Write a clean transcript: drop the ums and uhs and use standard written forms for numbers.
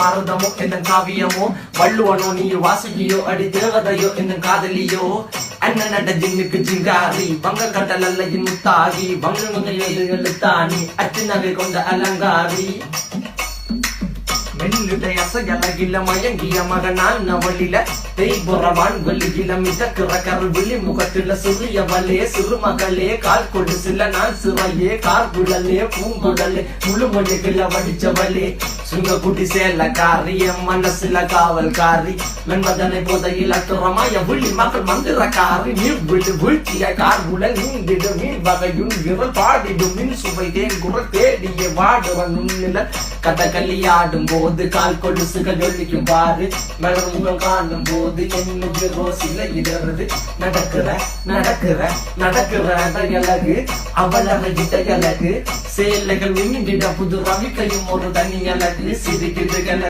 பாரதமோ என்ன காவியமோ வள்ளுவனோ நீ வாசுகியோ அடி தேவதையோ என்ன காதலியோ அண்ணன் நட ஜின்னுக்கு ஜிங்காரி வங்க கடல் அல்லையின் முத்தாகி வங்க எழுத்தாணி அச்சு நகை கொண்ட அலங்காரி மெல்லுடைய அசையலகில மயங்கிய மகனான் நவளில தேய்புறவான் வெளியில மிதக்கிற கருவிழி முகத்தில சிறிய வலே சிறுமகளே கால் கொடு சில நாள் சிறையே கார்குழலே பூங்குழலே முழுமொழிகள வடிச்சவளே சுங்க குட்டி சேலக்காரி என் மனசுல காவல்காரி மென்பதனை போதையில் அத்துறமாய விழி மகள் மந்திரக்காரி நீர் விழு வீழ்ச்சிய கார்குழல் நீந்திடு மீன் வகையுன் விரல் பாடிடும் மின் சுவை தேன் குரல் தேடிய வாடுவன் உன்னில கதகளியாடும் போது கால் கொலுசுகள் ஒழிக்கும் பாரு மலர் முகம் காணும் போது என்னுக்கு ரோசில இடறது நடக்கிற நடக்கிற நடக்கிற அழகு அவளக இடையழகு சேலைகள் மின்னிட புது ரவிக்கையும் ஒரு தனி அழகு சிரிக்குதுகள்